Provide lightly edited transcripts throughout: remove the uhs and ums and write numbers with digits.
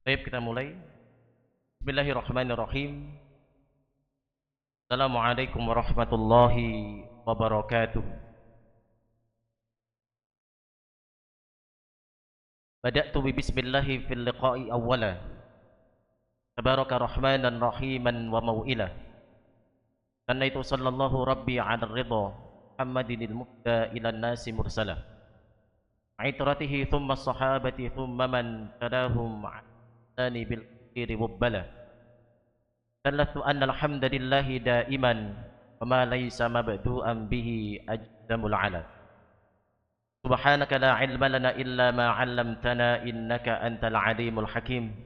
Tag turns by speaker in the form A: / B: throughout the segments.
A: Baik, kita mulai. Bismillahirrahmanirrahim. Assalamualaikum warahmatullahi wabarakatuh. Bada'tu bi bismillahi fil liqa'i awwala. Tabaraka rahmanan rahiman wa mau'ila. Karena itu sallallahu rabbi ala ridha Muhammadinil muhda ila nasi mursala. Aitratihi thumma sahabati thumma man tadahum ani bil khairi wabbala. Dallatu anna alhamdulillahi daiman wa ma laysa mabdu'an bihi ajdamul ala. Subhanaka la ilma lana illa ma 'allamtana innaka antal alimul hakim.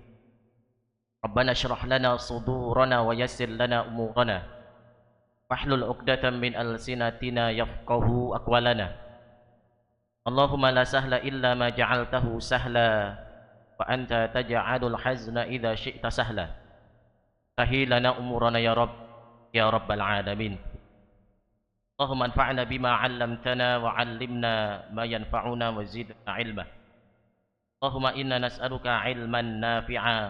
A: Rabbana shrah lana sudurana wa yassir lana umurana. Wahlul 'uqdatam min alsinatina yafqahu aqwalana. Allahumma la sahla illa ma ja'altahu sahla wa anta taj'alul hazna idza syi'ta sahla. Sahil lana umurana ya Rabb ya rabbal alamin. Allahumma anfa'na bima 'allamtana wa 'allimna ma yanfa'una wa zidna 'ilma. Allahumma inna nas'aluka 'ilman nafi'a,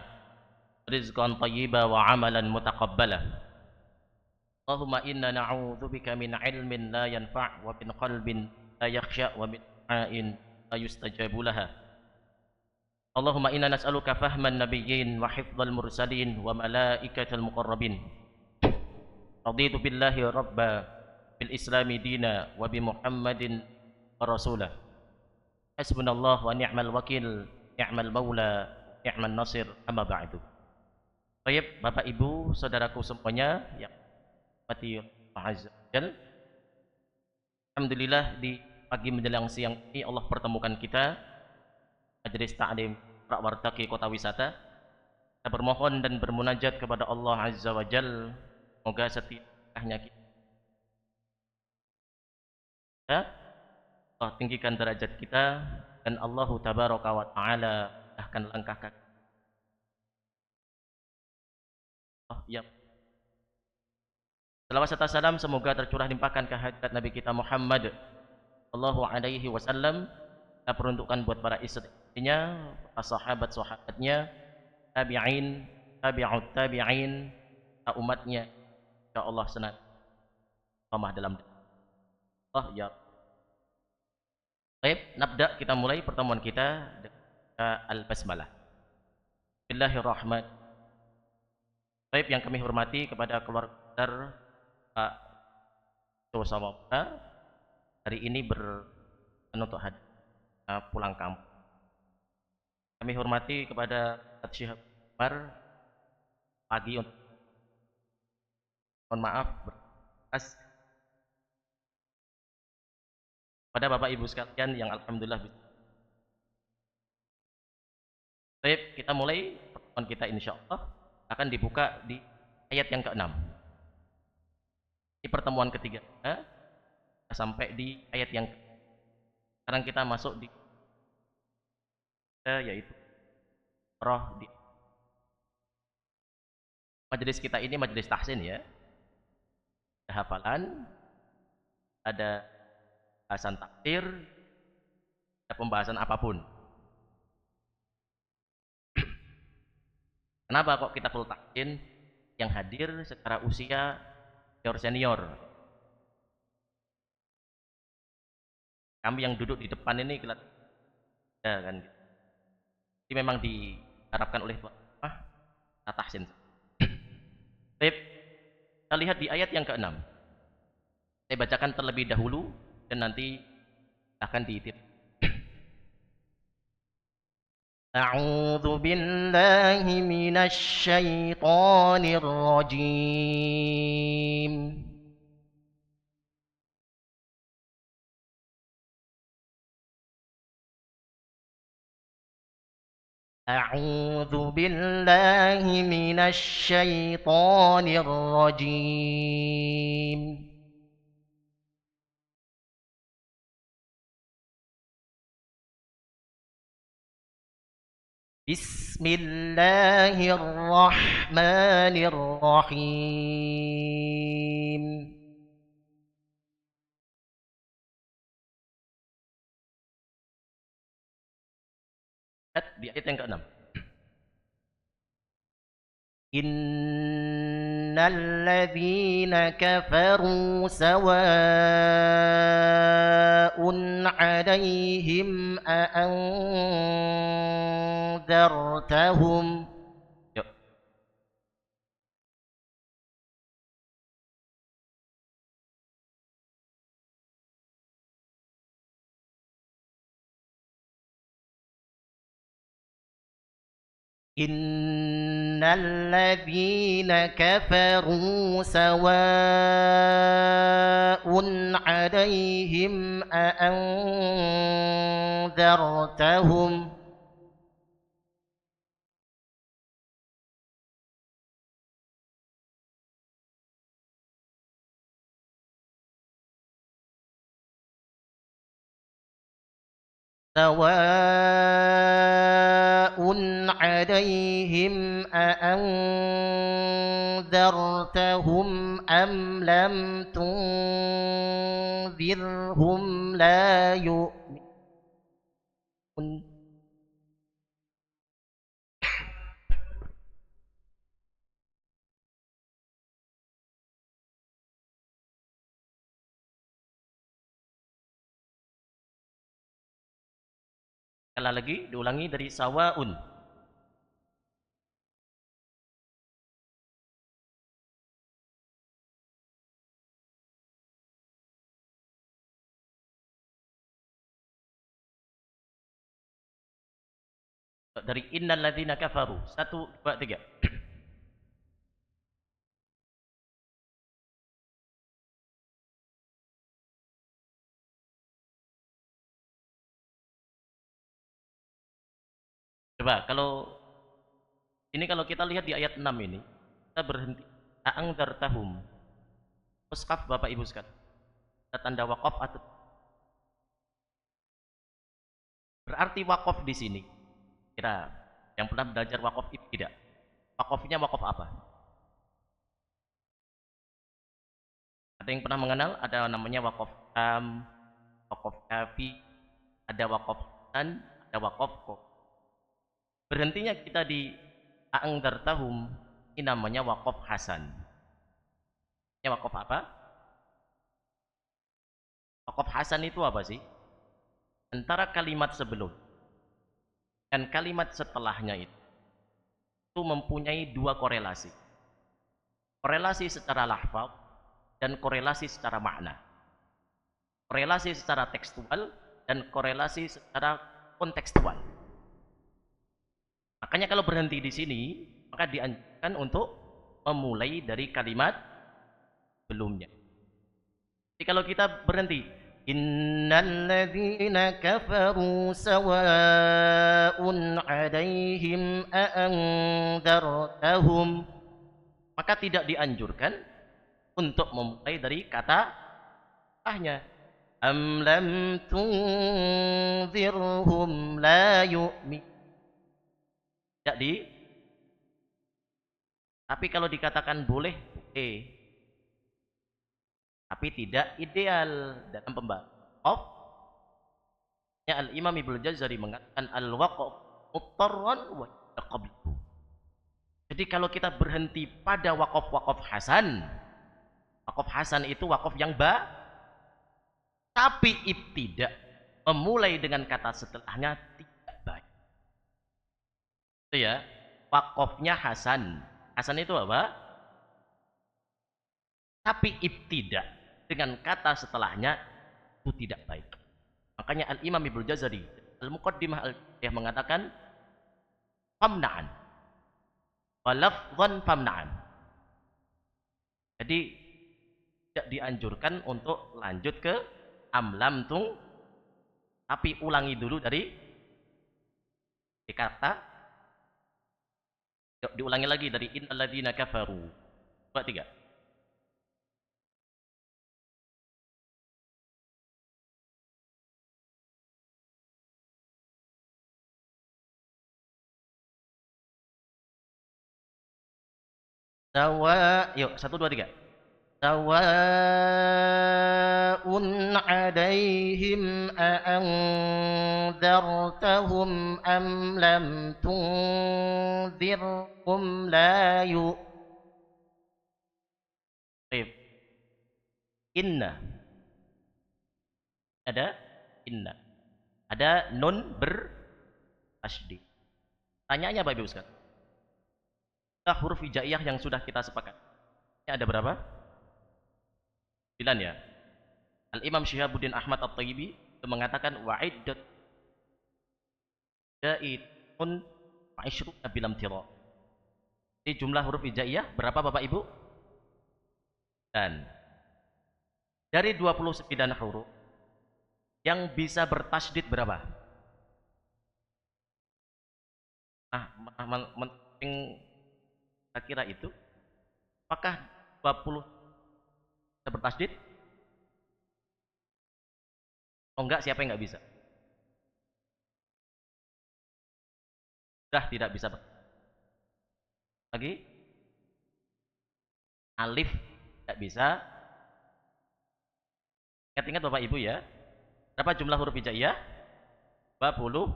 A: rizqan thayyiba wa 'amalan mutaqabbala. Allahumma inna na'udzubika min 'ilmin la yanfa' wa min qalbin la yakhsha wa min du'ain la yustajabu laha. Allahumma inna nas'aluka fahman nabiyyin wa hifdzal mursalin wa malaikatal muqarrabin. Raditu billahi rabba bil islami dina wa bi Muhammadin rasula. Hasbunallah wa ni'mal wakil, ni'mal maula, ni'man nasir, amma ba'du. Baik, Bapak Ibu, saudaraku semuanya yang mati azza wajal. Alhamdulillah di pagi menjelang siang ini Allah pertemukan kita Majelis Ta'lim Prakwartaki Kota Wisata. Kita bermohon dan bermunajat kepada Allah azza wajal, semoga setiap langkahnya kita Allah tinggikan derajat kita dan Allah tabaraka wa taala mudahkan langkah kaki. Ya. Selawat serta salam semoga tercurah limpahkan ke hadirat Nabi kita Muhammad sallallahu alaihi wasallam. Kita peruntukkan buat para istrinya, para sahabat-sahabatnya, tabi'in, tabi'ut tabi'in, umatnya. Insyaallah senantiasa dalam Allah ya. Baik, nabda, kita mulai pertemuan kita dengan al-basmalah. Bismillahirrahmanirrahim. Baik, yang kami hormati kepada keluarga besar Pak Sama hari ini untuk hadir pulang kampung. Kami hormati kepada Syekh Umar pagi untuk mohon maaf berkas pada Bapak Ibu sekalian yang alhamdulillah. Baik, kita mulai pertemuan kita insyaallah akan dibuka di ayat yang ke-6. Di pertemuan ketiga sampai di ayat yang sekarang kita masuk di yaitu roh di majelis kita ini majelis tahsin ya. Ada hafalan, ada bahasan takdir, ada pembahasan apapun. Kenapa kok kita full tahsin? Yang hadir secara usia senior. Kami yang duduk di depan ini kelihatan ya kan. Ini memang diharapkan oleh tahsin. Baik, kita lihat di ayat yang ke-6. Saya bacakan terlebih dahulu dan nanti akan diitir. A'udzu billahi minasy syaithanir rajim. أعوذ بالله من الشيطان الرجيم بسم الله الرحمن الرحيم di ayat yang ke-6. Innal ladzina kafaru sawa'un 'alaihim a anzartahum. Yuk. Innal ladzina kafaru sawa'un 'alaihim a anzartahum. سواء عليهم أأنذرتهم أم لم تنذرهم لا يؤمنون. Sekali lagi diulangi dari sawaun. Dari innal ladzina kafaru. 1, 2, 3. Coba kalau ini, kalau kita lihat di ayat 6 ini, kita berhenti a'angdzartahum. Muskaf Bapak Ibu sekalian. Tanda wakaf atau berarti wakaf di sini. Kira yang pernah belajar wakaf itu tidak? Wakafnya wakaf apa? Ada yang pernah mengenal? Ada namanya wakaf tam, wakaf kafi, ada wakaf hasan, ada wakaf kok. Berhentinya kita di a'angdzartahum, ini namanya wakaf hasan. Ini wakaf apa? Wakaf hasan itu apa sih? Antara kalimat sebelum dan kalimat setelahnya itu mempunyai dua korelasi. Korelasi secara lafaz dan korelasi secara makna. Korelasi secara tekstual dan korelasi secara kontekstual. Makanya kalau berhenti di sini, maka dianjurkan untuk memulai dari kalimat sebelumnya. Jadi kalau kita berhenti, innal ladzina kafaru sawa'un 'alaihim a anzartahum, maka tidak dianjurkan untuk memulai dari kata ahnya. Am lam tunzirhum la yu'min. Tidak di, tapi kalau dikatakan boleh, boleh. Tapi tidak ideal dalam pembahasan. Al-Imam Ibnu Jazari mengatakan al-waqf mutarran wa qablu. Jadi kalau kita berhenti pada wakaf hasan, wakaf hasan itu wakaf yang tapi ibtidak memulai dengan kata setelahnya tidak baik. Itu ya, wakafnya hasan. Hasan itu apa? Tapi ibtidak dengan kata setelahnya itu tidak baik. Makanya Al-Imam Ibnu Jazari Al-Muqaddimah Al-Jazariyah mengatakan famna'an wa lafdhan famna'an. Jadi tidak dianjurkan untuk lanjut ke amlam tung, tapi ulangi dulu dari kata. Diulangi lagi dari innal ladzina kafaru. 2, 3. Sawa, yuk 1, 2, 3. sawa'un 'alaihim a'anzartahum am lam tunzirhum la yu'minun. Inna, ada inna, ada nun bertasydid. Tanyanya Bapak Ibu sekalian, huruf hijaiyah yang sudah kita sepakat ada berapa? 9 ya. Al-Imam Syihabuddin Ahmad At-Thayyibi mengatakan wa'iddat ja'idun ma'ishruna bilam tira. Jadi jumlah huruf hijaiyah berapa Bapak Ibu? Dan dari 29 huruf yang bisa bertasydid berapa? Nah, penting kira-kira itu apakah 20 bisa bertasydid? Oh enggak, siapa yang enggak bisa? Sudah tidak bisa. Lagi? Alif tidak bisa. Ingat-ingat Bapak Ibu ya. Berapa jumlah huruf hijaiyah? 20.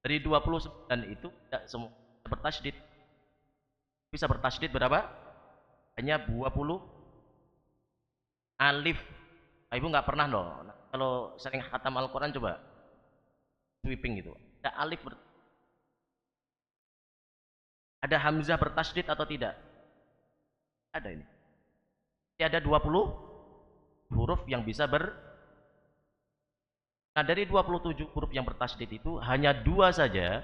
A: Dari 29 itu tidak semua bertasydid. Bisa bertasydid berapa? Hanya 20 alif. Ibu nggak pernah loh. Kalau sering khatam Al-Quran coba sweeping gitu. Ada alif ada hamzah bertasydid atau tidak? Ada ini. Jadi ada 20 huruf yang bisa Nah, dari 27 huruf yang bertasydid itu hanya 2 saja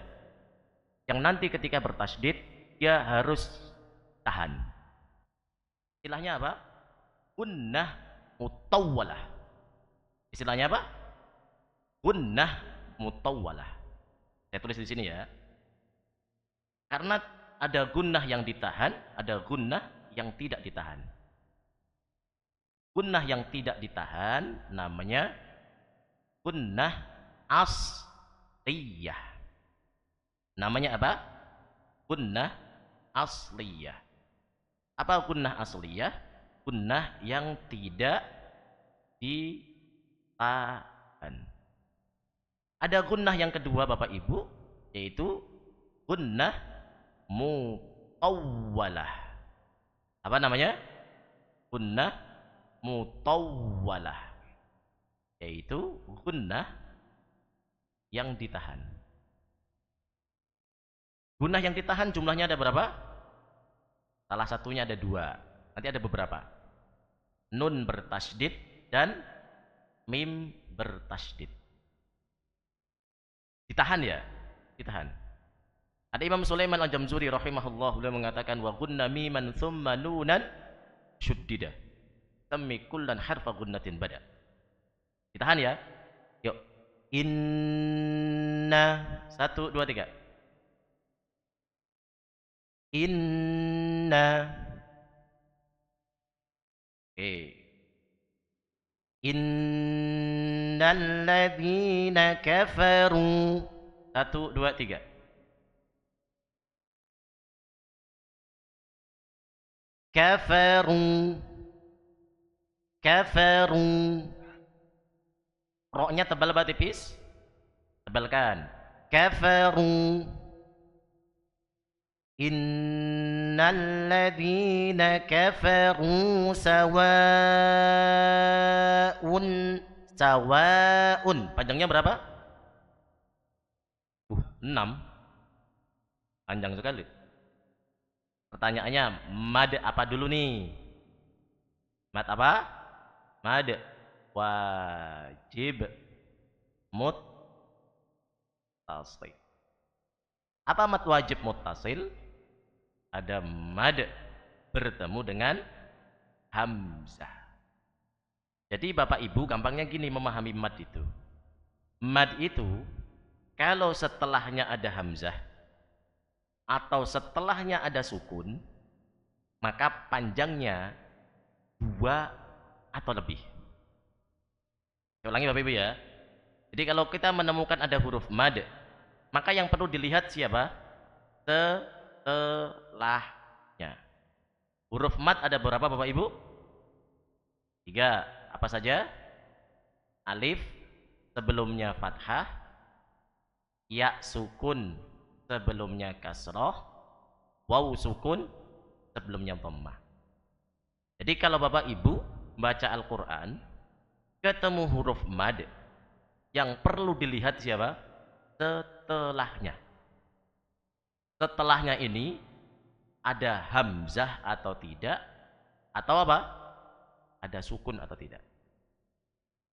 A: yang nanti ketika bertasydid dia harus tahan. Istilahnya apa? Gunnah mutawwalah. Istilahnya apa? Gunnah mutawwalah. Saya tulis di sini ya. Karena ada gunnah yang ditahan, ada gunnah yang tidak ditahan. Gunnah yang tidak ditahan namanya gunnah asliyah. Namanya apa? Gunnah asliyah. Apa gunnah asliyah? Gunnah yang tidak ditahan. Ada gunnah yang kedua Bapak Ibu, yaitu gunnah mutawwalah. Apa namanya? Gunnah mutawwalah, yaitu gunnah yang ditahan. Gunnah yang ditahan jumlahnya ada berapa? Salah satunya ada 2. Nanti ada beberapa. Nun bertasydid dan mim bertasydid. Ditahan ya? Ditahan. Ada Imam Sulaiman Al-Jamzuri rahimahullah, beliau mengatakan wa gunna miman thumma nunan syuddida tammi kullan harfa gunnatin bada. Ditahan ya. Yuk. Inna 1 2 3. Inna. Innal ladzina kafaru 1 2 3. Kafaru. Kafaru. Roknya tebal apa tipis? Tebalkan. Kafaru. Innal ladzina kafaru sawa'un. Sawa'un. Panjangnya berapa? 6. Panjang sekali. Pertanyaannya, mad apa dulu nih? Mad apa? Mad wajib muttasil. Apa mad wajib muttasil? Ada mad bertemu dengan hamzah. Jadi Bapak Ibu gampangnya gini memahami mad itu. Mad itu kalau setelahnya ada hamzah atau setelahnya ada sukun, maka panjangnya 2 atau lebih. Saya ulangi Bapak Ibu ya. Jadi kalau kita menemukan ada huruf mad, maka yang perlu dilihat siapa? Setelahnya. Huruf mad ada berapa Bapak Ibu? 3. Apa saja? Alif sebelumnya fathah, ya sukun sebelumnya kasroh, waw sukun sebelumnya dhammah. Jadi kalau Bapak Ibu baca Al-Quran ketemu huruf mad, yang perlu dilihat siapa? Setelahnya. Setelahnya ini ada hamzah atau tidak, atau apa? Ada sukun atau tidak.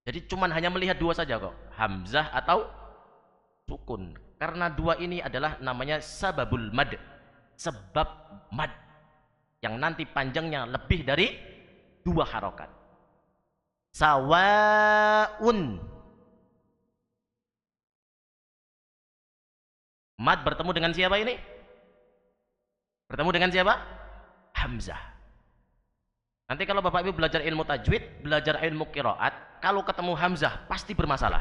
A: Jadi cuman hanya melihat dua saja kok, hamzah atau sukun. Karena dua ini adalah namanya sababul mad, sebab mad yang nanti panjangnya lebih dari 2 harokat. Sawaun, mad bertemu dengan siapa ini? Bertemu dengan siapa? Hamzah. Nanti kalau Bapak Ibu belajar ilmu tajwid, belajar ilmu qiraat, kalau ketemu hamzah pasti bermasalah.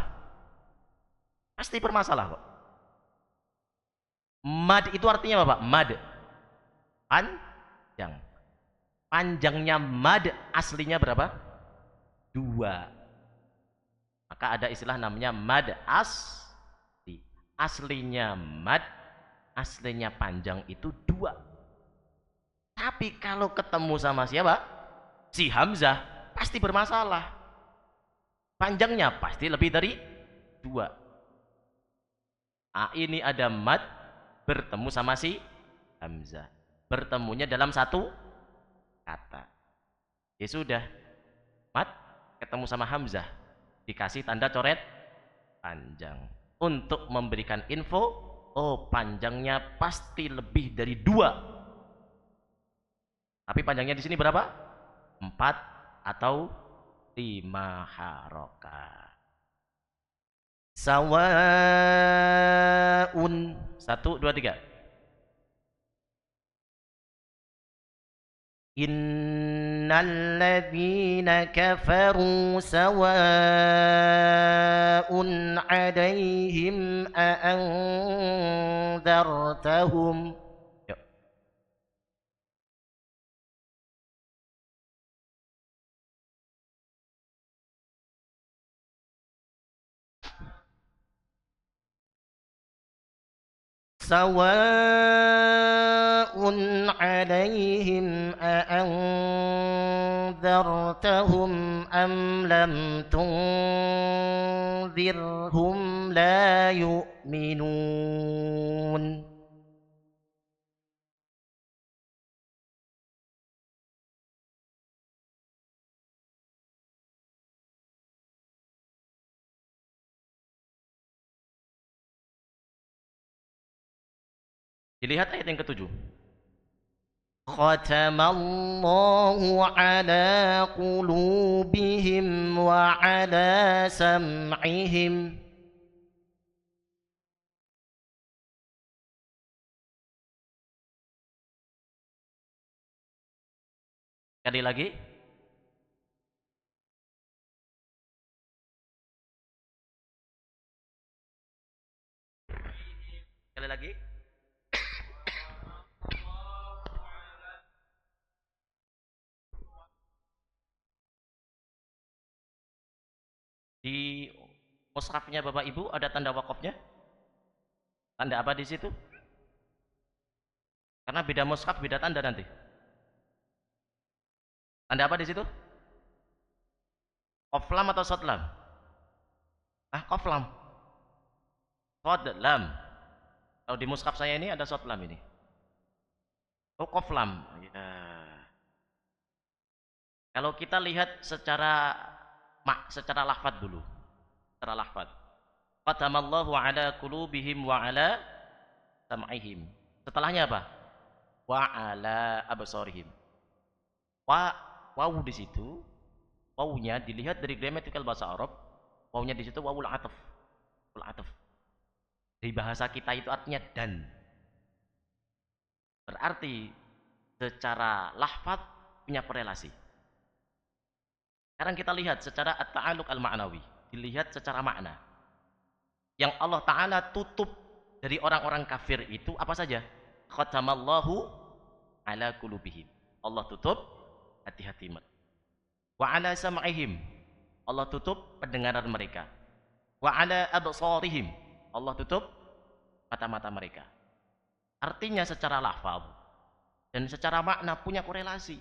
A: Pasti bermasalah kok. Mad itu artinya apa Pak? Mad panjang. Panjangnya mad aslinya berapa? 2. Maka ada istilah namanya mad asli. Aslinya mad, aslinya panjang itu 2. Tapi kalau ketemu sama siapa? Si hamzah, pasti bermasalah. Panjangnya pasti lebih dari 2. Ini ada mad bertemu sama si hamzah. Bertemunya dalam satu kata. Ya sudah, mad ketemu sama hamzah, dikasih tanda coret panjang untuk memberikan info, oh panjangnya pasti lebih dari 2. Tapi panjangnya di sini berapa? 4 atau 5 harokat. Sawaun. 1, 2, 3. Innal ladzina kafaru sawa'un 'alaihim a'anzartahum. Yuk. Sawa'un 'alaihim a'anzartahum am lam tunzirhum la yu'minun. Dilihat ayat yang ke-7. Khatamallahu ala qulubihim wa ala sam'ihim. Sekali lagi. Sekali lagi. Di mushafnya Bapak Ibu ada tanda wakafnya? Tanda apa di situ? Karena beda mushaf beda tanda nanti. Tanda apa di situ? Qaflam atau sodlam? Qaflam. Sodlam. Kalau di mushaf saya ini ada sodlam ini. Oh, qaflam. Ya. Kalau kita lihat secara lafaz dulu. Secara lafaz. Qatamallahu ala qulubihim wa ala sam'ihim. Setelahnya apa? Wa ala absarihim. Wawu di situ, wawunya dilihat dari gramatikal bahasa Arab, wawunya di situ wawul ataf. Wawul ataf. Di bahasa kita itu artinya dan. Berarti secara lafaz punya korelasi. Sekarang kita lihat secara at-ta'alluq al-ma'nawi, dilihat secara makna. Yang Allah Ta'ala tutup dari orang-orang kafir itu apa saja? Khatamallahu ala qulubihim. Allah tutup hati-hati mereka. Wa ala sam'ihim, Allah tutup pendengaran mereka. Wa ala absarihim, Allah tutup mata-mata mereka. Artinya secara lafaz dan secara makna punya korelasi.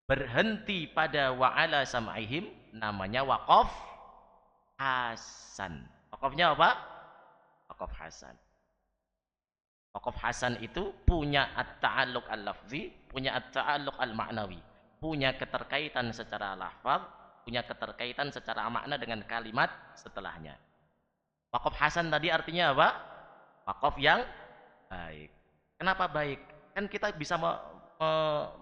A: Berhenti pada wa ala sam'ihim namanya waqaf hasan. Waqafnya apa? Waqaf hasan. Waqaf hasan itu punya at-ta'alluq al-lafzi, punya at-ta'alluq al-ma'nawi, punya keterkaitan secara lafaz, punya keterkaitan secara makna dengan kalimat setelahnya. Waqaf hasan tadi artinya apa? Waqaf yang baik. Kenapa baik? Kan kita bisa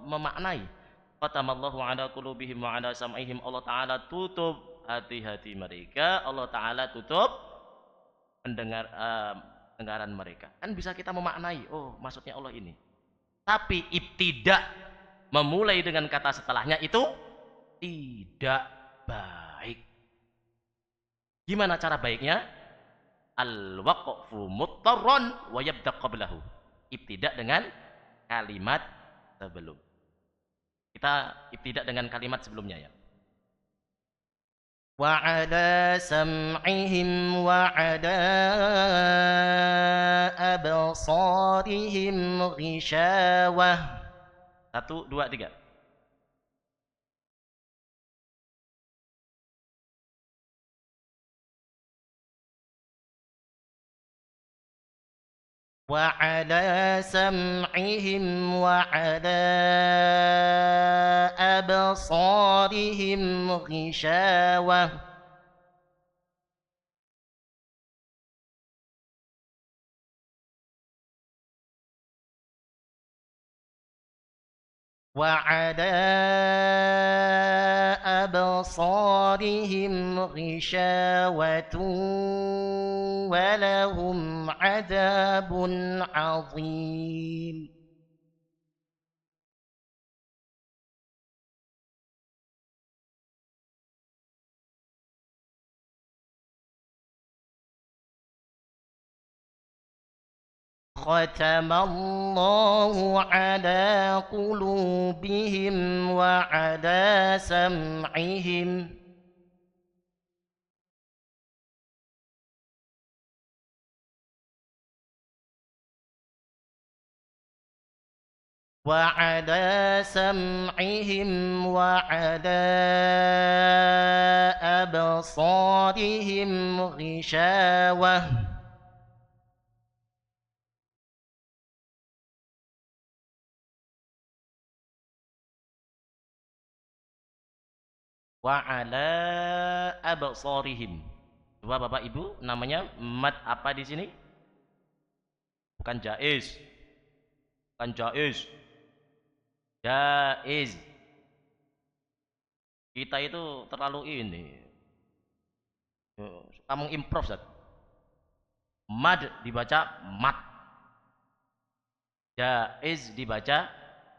A: memaknai khatamallahu ala qulubihim wa ala sam'ihim, Allah taala tutup hati-hati mereka, Allah taala tutup pendengaran mereka. Kan bisa kita memaknai, oh maksudnya Allah ini. Tapi ibtidak memulai dengan kata setelahnya itu tidak baik. Gimana cara baiknya? Al-waqfu muttarran wa yabda qablahu. Ibtidak dengan kalimat sebelum. Kita ibtidak dengan kalimat sebelumnya ya. Wa 'ala sam'ihim wa 'ala absarihim ghishawah. 1 2 3. وعلى سمعهم وعلى أبصارهم غشاوة وعلى أبصارهم غشاوة ولهم عذاب عظيم. ختم الله على قلوبهم وعلى سمعهم وعلى سمعهم وعلى أبصارهم غشاوة وعلى أبصارهم. Coba Bapak Ibu, namanya mad apa di sini? Bukan jaiz. Bukan jaiz. Jaiz. Kita itu terlalu ini. Suka mengimprov, Zat. Mad dibaca mat. Jaiz dibaca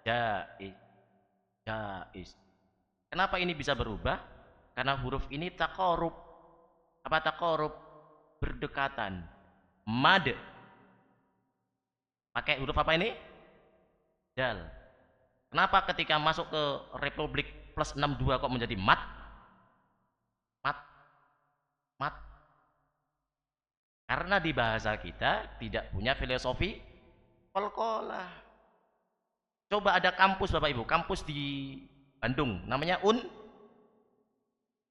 A: jaiz. Jaiz. Kenapa ini bisa berubah? Karena huruf ini taqarrub. Apa taqarrub? Berdekatan. Mad. Pakai huruf apa ini? Dal. Kenapa ketika masuk ke Republik plus 62 kok menjadi mat? Mat. Mat. Karena di bahasa kita tidak punya filosofi qalqalah. Coba ada kampus Bapak Ibu, kampus di Bandung, namanya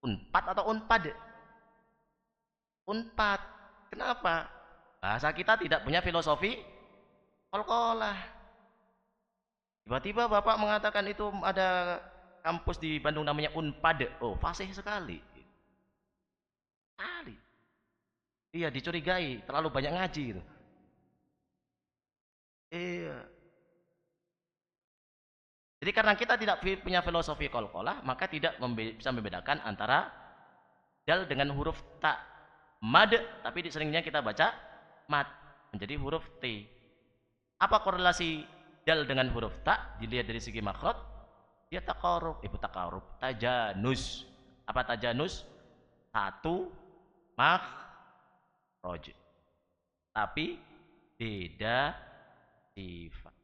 A: Unpad atau Unpad? Unpad. Kenapa? Bahasa kita tidak punya filosofi qalqalah. Tiba-tiba Bapak mengatakan itu ada kampus di Bandung namanya Unpad. Oh, fasih sekali. Sekali. Iya, dicurigai terlalu banyak ngaji gitu. Iya. Jadi karena kita tidak punya filosofi qalqalah, maka tidak bisa membedakan antara dal dengan huruf ta. Mad, tapi seringnya kita baca mat, menjadi huruf T. Apa korelasi dal dengan huruf ta? Dilihat dari segi makhraj, dia taqarrub, taqarrub, tajanus. Apa tajanus? Satu makhraj. Tapi beda sifat.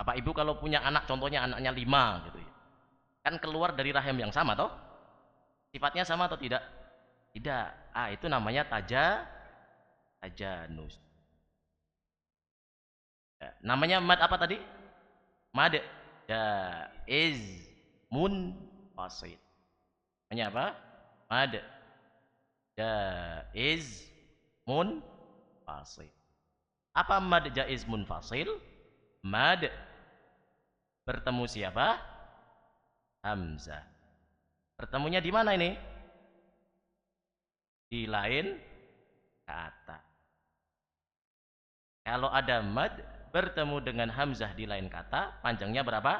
A: Bapak Ibu kalau punya anak, contohnya anaknya 5 gitu ya. Kan keluar dari rahim yang sama toh? Sifatnya sama atau tidak? Tidak. Ah, itu namanya tajanus. Ya, namanya mad apa tadi? Mad jaiz munfasil. Namanya apa? Mad jaiz munfasil. Apa mad jaiz munfasil? Mad bertemu siapa? Hamzah. Bertemunya di mana ini? Di lain kata. Kalau ada mad bertemu dengan hamzah di lain kata, panjangnya berapa?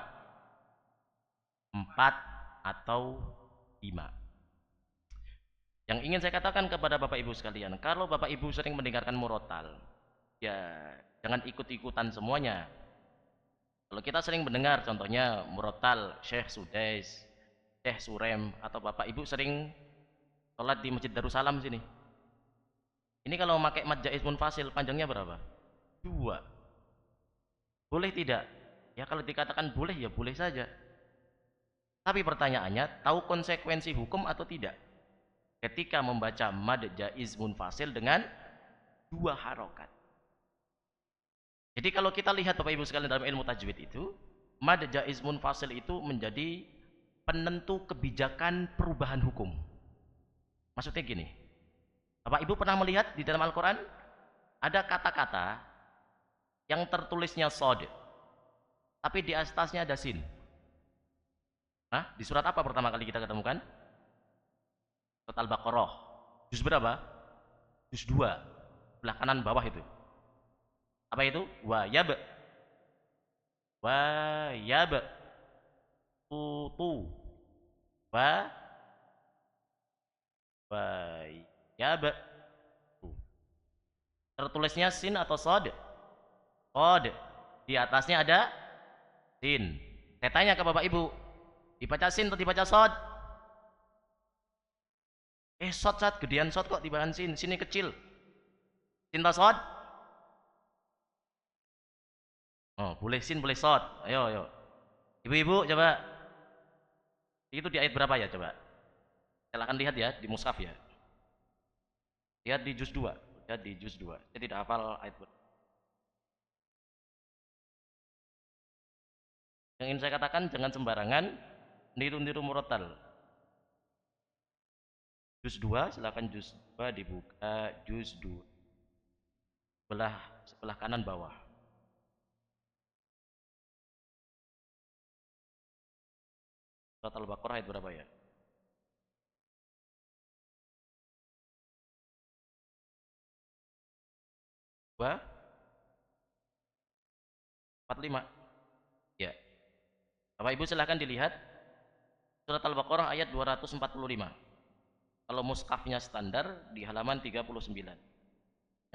A: 4 atau 5. Yang ingin saya katakan kepada Bapak Ibu sekalian, kalau Bapak Ibu sering mendengarkan murotal, ya jangan ikut-ikutan semuanya. Kalau kita sering mendengar contohnya murotal Syekh Sudais, Syekh Surem, atau Bapak Ibu sering sholat di Masjid Darussalam sini. Ini kalau pakai mad jaiz munfasil panjangnya berapa? 2. Boleh tidak? Ya kalau dikatakan boleh ya boleh saja. Tapi pertanyaannya, tahu konsekuensi hukum atau tidak? Ketika membaca mad jaiz munfasil dengan 2 harokat. Jadi kalau kita lihat Bapak Ibu sekalian dalam ilmu tajwid itu, mad jaiz munfasil itu menjadi penentu kebijakan perubahan hukum. Maksudnya gini, Bapak Ibu pernah melihat di dalam Al-Quran ada kata-kata yang tertulisnya sod, tapi di atasnya ada sin. Nah, di surat apa pertama kali kita ketemukan? Surat Al-Baqarah. Juz berapa? Juz 2. Sebelah kanan bawah itu. Apa itu? Wa yab. Wa yab. Tu. Wa yab. Tertulisnya sin atau sod? Sod. Di atasnya ada sin. Saya tanya ke Bapak Ibu, dibaca sin atau dibaca sod? Sod saat gedean sod kok dibahas sin, sini kecil. Sin atau sod? Oh, boleh sin, boleh sod. Ayo. Ibu-ibu coba. Itu di ayat berapa ya coba? Silahkan lihat ya di mushaf ya. Lihat di juz 2. Lihat di juz 2. Saya tidak hafal ayat berapa. Yang ingin saya katakan jangan sembarangan niru-niru murotal. Juz 2, silakan juz 2 dibuka, juz 2. Sebelah kanan bawah. Surat Al-Baqarah ayat berapa ya? Dua, 45. Ya. Bapak Ibu silahkan dilihat surat Al-Baqarah ayat 245. Kalau mushafnya standar di halaman 39.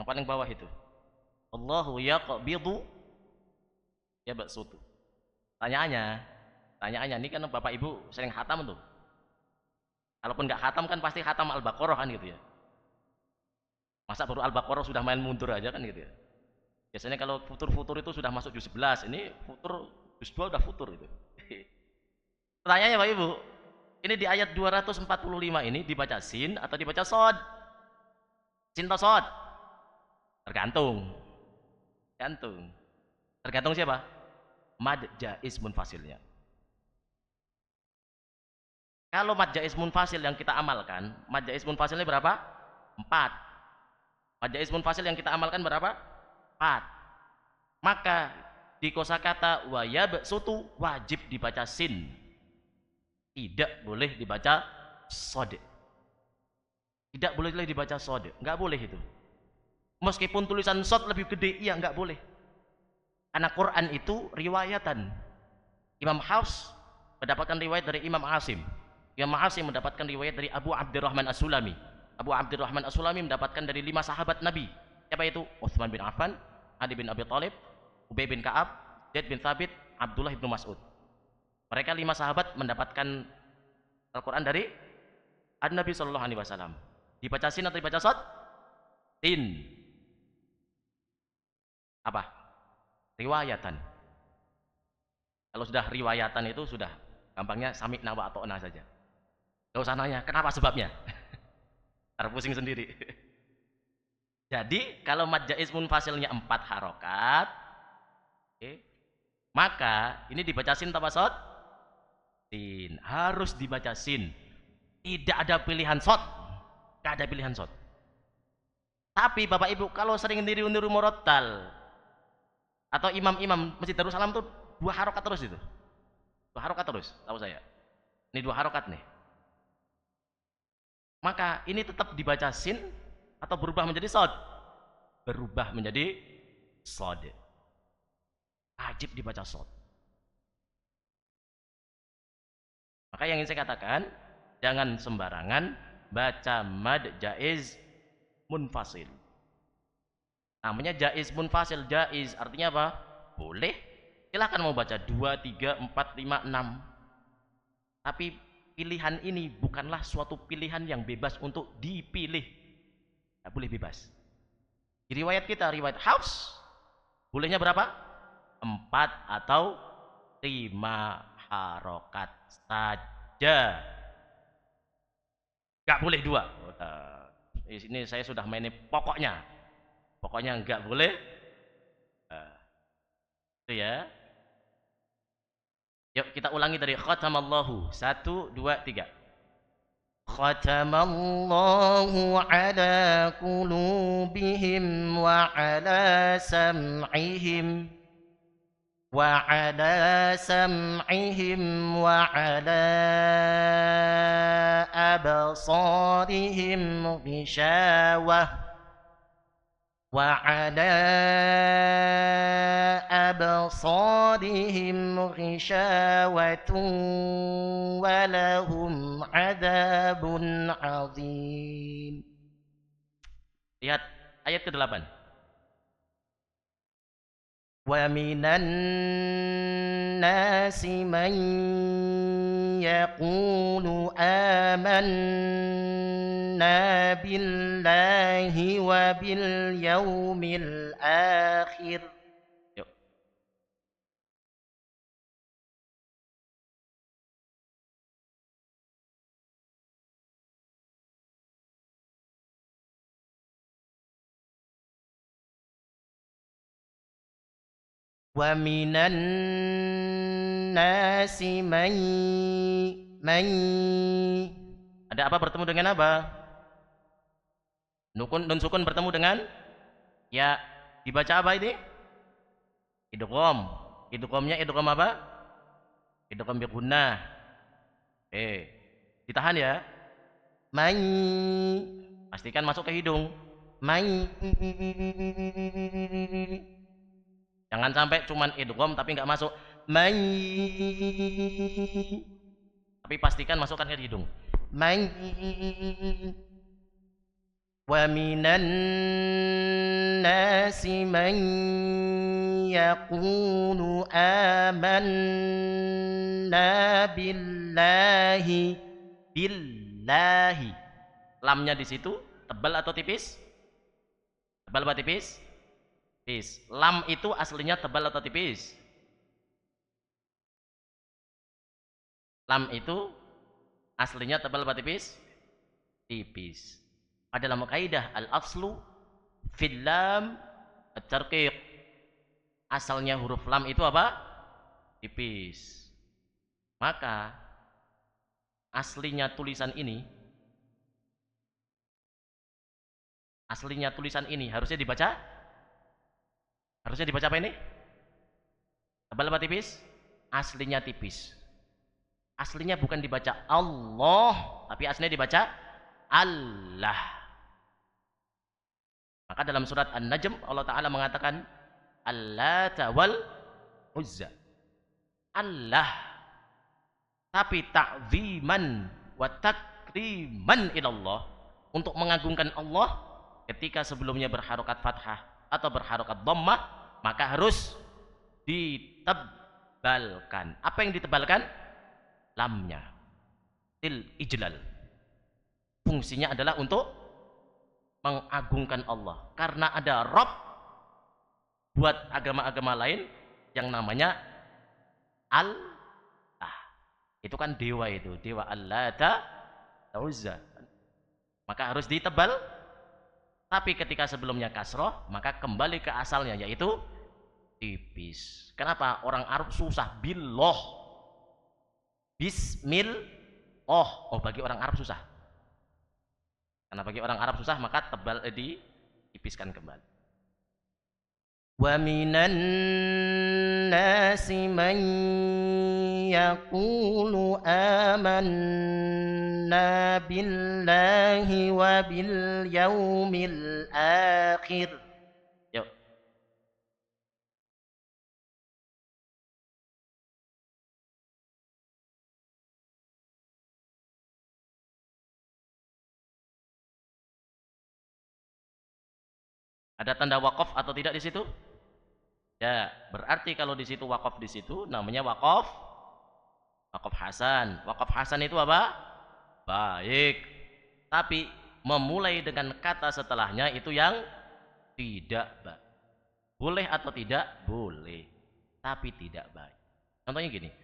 A: Yang paling bawah itu. Allahu yaqbidu yabsutu. Tanyaannya ini kan Bapak Ibu sering khatam tuh. Kalaupun nggak khatam kan pasti khatam Al-Baqarah kan gitu ya. Masa baru Al-Baqarah sudah main mundur aja kan gitu ya. Biasanya kalau futur-futur itu sudah masuk juz 11, ini futur juz 2 udah futur itu. Pertanyaannya Pak Ibu, ini di ayat 245 ini dibaca sin atau dibaca sod? Sin atau sod? Tergantung. Tergantung siapa? Mad jaiz munfasilnya. Kalau mad jaiz munfasil yang kita amalkan, mad jaiz munfasilnya berapa? 4. Mad jaiz munfasil yang kita amalkan berapa? 4. Maka di kosakata wa yabsutu wajib dibaca sin. Tidak boleh dibaca sod. Tidak boleh dibaca sod. Enggak boleh itu. Meskipun tulisan sod lebih gede, iya enggak boleh. Karena Quran itu riwayatan. Imam Hafs mendapatkan riwayat dari Imam Asim. Imam Asim mendapatkan riwayat dari Abu Abdurrahman As-Sulami. Abu Abdurrahman As-Sulami mendapatkan dari 5 sahabat Nabi. Siapa itu? Utsman bin Affan, Ali bin Abi Thalib, Ubay bin Ka'ab, Zaid bin Thabit, Abdullah bin Mas'ud. Mereka 5 sahabat mendapatkan Al-Quran dari Nabi Sallallahu Alaihi Wasallam. Dibaca sin atau dibaca sod? Sin. Apa? Riwayatan. Kalau sudah riwayatan itu sudah gampangnya sami'na wa ata'na saja. Gak usah nanya kenapa sebabnya. Terpusing sendiri. Jadi kalau mad jaiz munfasilnya 4 harokat, okay, maka ini dibaca sin tanpa sod. Sin harus dibaca sin. Tidak ada pilihan sod. Tidak ada pilihan sod. Tapi Bapak Ibu kalau sering niru-niru murattal atau imam-imam Masjid Darussalam tuh 2 harokat terus itu. 2 harokat terus, tahu saya. Ini 2 harokat nih. Maka ini tetap dibaca sin atau berubah menjadi sod? Berubah menjadi sod. Wajib dibaca sod. Maka yang ingin saya katakan, jangan sembarangan baca mad jaiz munfasil. Namanya jaiz munfasil, jaiz artinya apa? Boleh. Silahkan mau baca 2, 3, 4, 5, 6. Tapi pilihan ini bukanlah suatu pilihan yang bebas untuk dipilih. Tidak boleh bebas. Di riwayat kita, riwayat Hafs, bolehnya berapa? 4 atau 5 harokat saja. Gak boleh 2. Ini saya sudah mainin pokoknya. Pokoknya enggak boleh. Itu ya. Yuk kita ulangi dari khatamallahu. 1, 2, 3. Khatamallahu ala qulubihim wa ala sam'ihim wa ala sam'ihim wa ala absarihim ghishawah وعلى أبصارهم غشاوة ولهم عذاب عظيم. Lihat ayat ke-8. وَمِنَ النَّاسِ مَن يَقُولُ آمَنَّا بِاللَّهِ وَبِالْيَوْمِ الْآخِرِ. Yuk. وَمِنَ النَّاسِ مَن ada apa bertemu dengan apa? Nun sukun bertemu dengan ya, dibaca apa ini? Idgham. Idghamnya idgham apa? Idgham bi gunnah. Ditahan ya. Mai. Pastikan masuk ke hidung. Mai. Jangan sampai cuman idgham tapi nggak masuk. Mai. Tapi pastikan masukkan ke hidung. Mai. Wa minan nasi man yaqulu amanna billahi. Billahi. Lamnya di situ tebal atau tipis? Tebal atau tipis? Tipis. Lam itu aslinya tebal atau tipis? Lam itu aslinya tebal atau tipis? Tipis. Pada dalam kaidah al-aslu fil lam at-tarqiq. Asalnya huruf lam itu apa? Tipis. Maka aslinya tulisan ini harusnya dibaca apa ini? Tebal apa tipis? Aslinya tipis. Aslinya bukan dibaca Allah, tapi aslinya dibaca Allah. Maka dalam surat An-Najm Allah Ta'ala mengatakan Allata wal Uzza. Allah. Tapi ta'ziman wa takriman ilallah, untuk mengagungkan Allah, ketika sebelumnya berharokat fathah atau berharokat dhammah, maka harus ditebalkan. Apa yang ditebalkan? Lamnya. Til ijlal. Fungsinya adalah untuk mengagungkan Allah. Karena ada Rabb buat agama-agama lain yang namanya Al itu kan dewa, itu dewa Allata Uzza, maka harus ditebal. Tapi ketika sebelumnya kasroh, maka kembali ke asalnya, yaitu tipis. Kenapa orang Arab susah billoh, bismil, oh bagi orang Arab susah. Karena bagi orang Arab susah, maka tebal ditipiskan kembali. Wa minan nasi man yaqulu amanna billahi wa bil yaumil akhir. Yuk. Ada tanda wakaf atau tidak di situ? Ya, berarti kalau di situ wakaf, di situ namanya wakaf hasan. Wakaf hasan itu apa? Baik. Tapi memulai dengan kata setelahnya itu yang tidak baik. Boleh atau tidak? Boleh. Tapi tidak baik. Contohnya gini.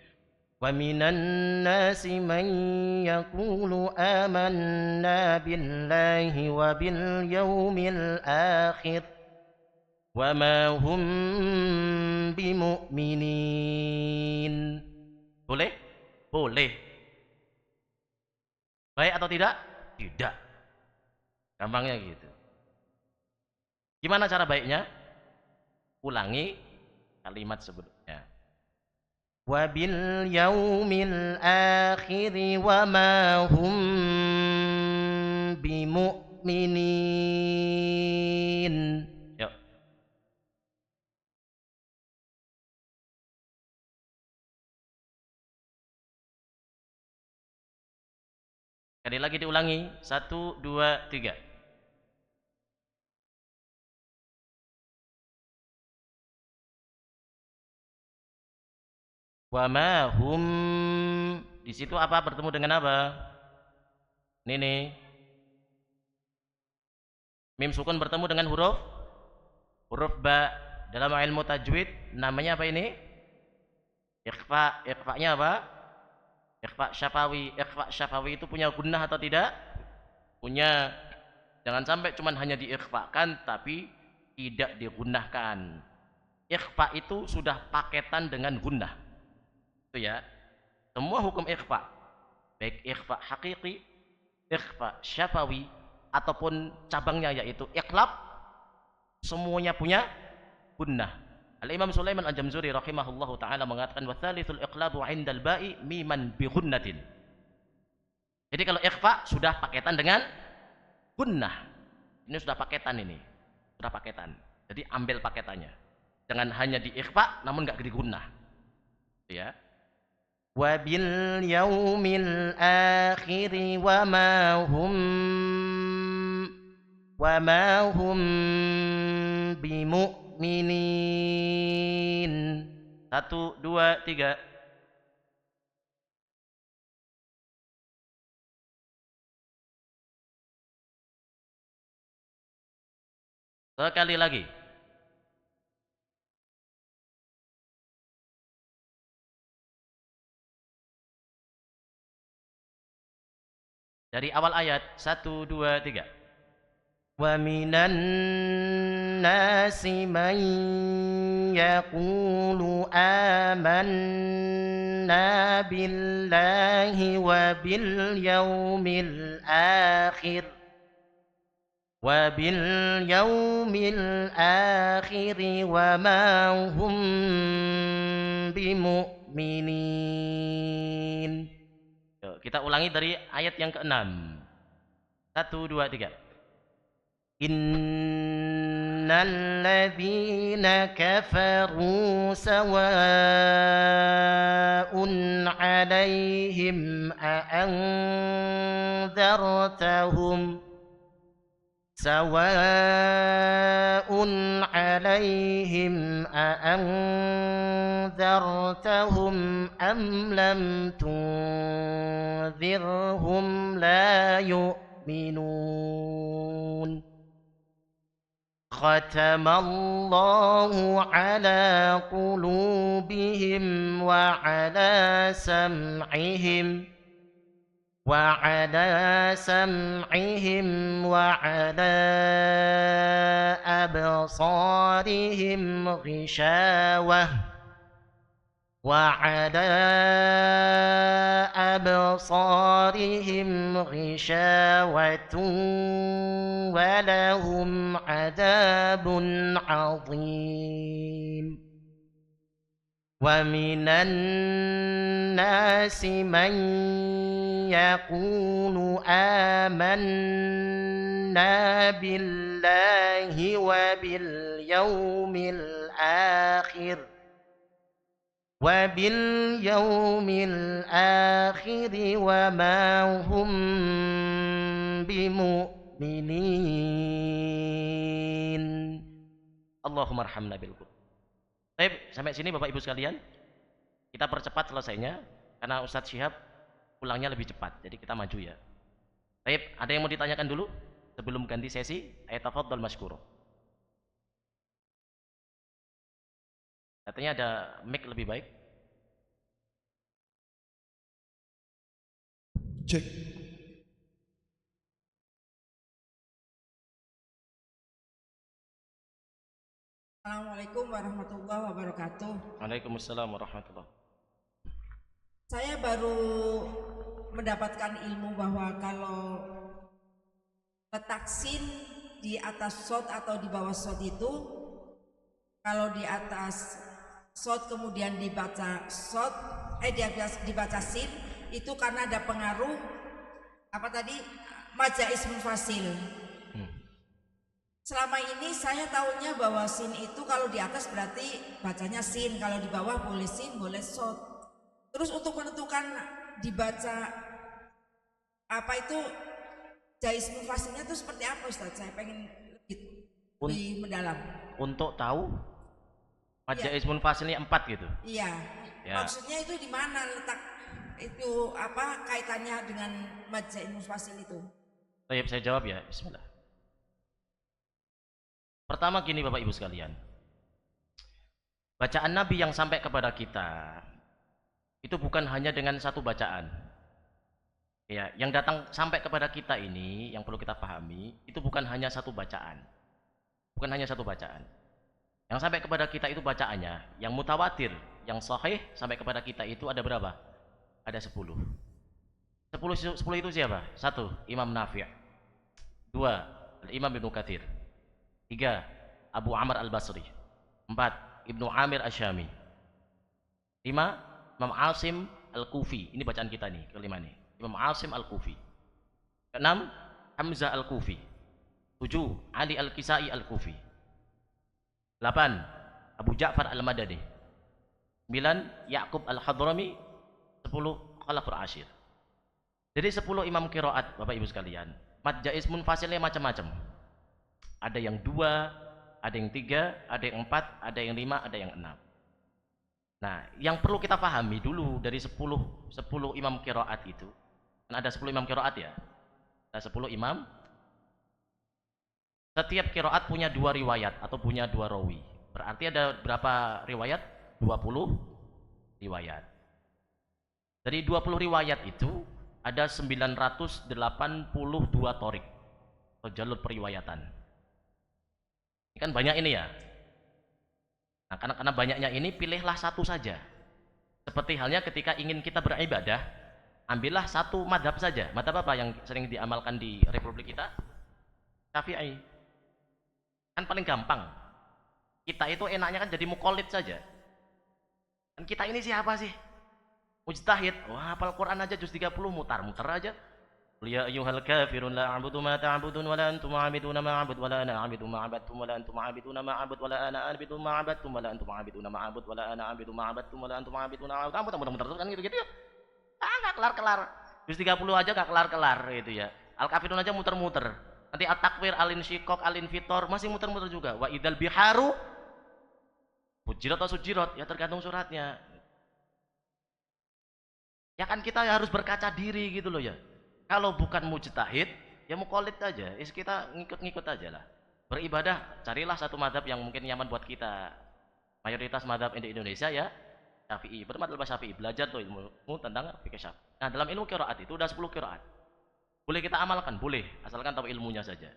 A: Wa minan nasi man yaqulu amanna billahi wa bil yaumil akhir wa ma hum bimu'minin. Boleh? Boleh. Baik atau tidak? Tidak. Gampangnya gitu. Gimana cara baiknya? Ulangi kalimat sebelumnya. Wa bil yaumil akhir wa ma hum bimu'minin. Yuk. Sekali lagi diulangi. 1, 2, 3. Wa ma hum, di situ apa bertemu dengan apa? Ini mim sukun bertemu dengan huruf ba. Dalam ilmu tajwid namanya apa ini? Ikhfa. Ikhfa-nya apa? Ikhfa syafawi. Ikhfa syafawi itu punya gunnah atau tidak? Punya. Jangan sampai cuman hanya diikhfakan tapi tidak digunnahkan. Ikhfa itu sudah paketan dengan gunnah. Itu ya. Semua hukum ikhfa, baik ikhfa hakiki, ikhfa syafawi, ataupun cabangnya yaitu iqlab, semuanya punya gunnah. Al-Imam Sulaiman Al-Jamzuri rahimahullahu taala mengatakan wa tsalitsul iqlabu 'indal ba'i miman bi gunnatin. Jadi kalau ikhfa sudah paketan dengan gunnah. Ini sudah paketan ini. Sudah paketan. Jadi ambil paketannya. Jangan hanya di ikhfa namun enggak di gunnah. Ya. Wa bil yaumil akhir wa ma hum bimu'minin. 1, 2, 3. Sekali lagi. Dari awal ayat. 1, 2, 3. Wa minan nasi man yaqulu amanna billahi wa bil yaumil akhir wa ma hum bimu'minin. Kita ulangi dari ayat yang ke-6. 1, 2, 3. Innal ladzina kafaru sawa'un 'alaihim a'anzartahum am lam tunzirhum la yu'minun. ختم الله على قلوبهم وعلى سمعهم وعلى أبصارهم غشاوة وعلى أبصارهم غشاوة ولهم عذاب عظيم ومن الناس من يقول آمنا بالله وباليوم الآخر وما هم بمؤمنين. Allahumma arhamna bil Qur'an. Baik, sampai sini Bapak Ibu sekalian. Kita percepat selesainya karena Ustadz Syihab pulangnya lebih cepat. Jadi kita maju ya. Baik, ada yang mau ditanyakan dulu sebelum ganti sesi? Tafadhol masykur. Katanya ada mic lebih baik.
B: Cek.
C: Assalamualaikum warahmatullahi wabarakatuh.
A: Waalaikumsalam warahmatullahi.
C: Saya baru mendapatkan ilmu bahwa kalau letak sin di atas shot atau di bawah shot itu, kalau di atas shot kemudian dibaca shot, dibaca sin, itu karena ada pengaruh apa tadi maja ismun fasil. Selama ini saya tahunya bahwa sin itu kalau di atas berarti bacanya sin, kalau di bawah boleh sin, boleh shot. Terus untuk menentukan dibaca apa itu jais mufasilnya itu seperti apa Ustaz? Saya pengen lebih mendalam.
A: Untuk tahu majais munfasilnya 4 gitu.
C: Iya. Ya. Maksudnya itu di mana letak itu apa kaitannya dengan majais munfasil itu?
A: Baik, saya jawab ya. Bismillah. Pertama gini Bapak Ibu sekalian. Bacaan Nabi yang sampai kepada kita itu bukan hanya dengan satu bacaan. Ya, yang datang sampai kepada kita ini yang perlu kita pahami itu bukan hanya satu bacaan. Bukan hanya satu bacaan. Yang sampai kepada kita itu bacaannya, yang mutawatir, yang sahih sampai kepada kita itu ada berapa? Ada 10. 10 itu siapa? 1. Imam Nafi'. 2. Imam Ibnu Katsir. 3. Abu Amr Al-Basri. 4. Ibnu Amir Asy-Syami. 5. Imam Asim Al-Kufi. Ini bacaan kita nih, kelima nih. Imam Asim Al-Kufi. 6. Hamzah Al-Kufi. 7. Ali Al-Kisai Al-Kufi. 8. Abu Ja'far Al-Madani. 9. Ya'qub Al-Hadrami. 10. Khalaf Al-Ashir. Jadi 10 imam qiraat Bapak Ibu sekalian. Mad jaiz munfasilnya macam-macam. Ada yang 2, ada yang 3, ada yang 4, ada yang 5, ada yang 6. Nah, yang perlu kita pahami dulu dari 10 imam qiraat itu. Kan ada 10 imam qiraat ya. Ada 10 imam. Setiap qiraat punya 2 riwayat atau punya 2 rawi. Berarti ada berapa riwayat? 20 riwayat. Dari 20 riwayat itu ada 982 torik atau jalur periwayatan. Ini kan banyak ini ya. Nah, karena banyaknya ini pilihlah satu saja. Seperti halnya ketika ingin kita beribadah, ambillah satu madhab saja. Madhab apa yang sering diamalkan di Republik kita? Syafi'i. Kan paling gampang. Kita itu enaknya kan jadi muqallid saja. Dan kita ini siapa sih? Mujtahid. Wah, hafal Quran aja juz 30 mutar-mutar aja. Ya ayyuhal kafirun la a'budu ma ta'budun wa la antum 'abiduna ma 'abud wa la ana 'abidu ma 'abadtum wa la antum 'abiduna ma 'abud wa la ana 'abidu ma 'abadtum wa la antum 'abiduna ma 'abud wa la ana 'abidu ma 'abadtum wa la antum 'abiduna ma 'abud. Muter-muter terus kan gitu-gitu ya. Enggak kelar-kelar. Juz 30 aja enggak kelar-kelar gitu ya. Al-Kafirun aja muter-muter. Nanti At-Takwir, Al-Insyiqaq, Al-Infitor masih muter-muter juga. Wa idzal biharu fujirat atau sujirat ya tergantung suratnya. Ya kan kita harus berkaca diri gitu loh ya. Kalau bukan mujtahid, ya muqallid aja. Kita ngikut-ngikut aja lah. beribadah, carilah satu madhab yang mungkin nyaman buat kita. Mayoritas madhab di Indonesia ya Syafi'i, bermadhab Syafi'i, belajar tuh ilmu tentang fikih Syafi'i. Nah, dalam ilmu qiraat itu udah 10 qiraat. Boleh kita amalkan, boleh, asalkan tahu ilmunya saja.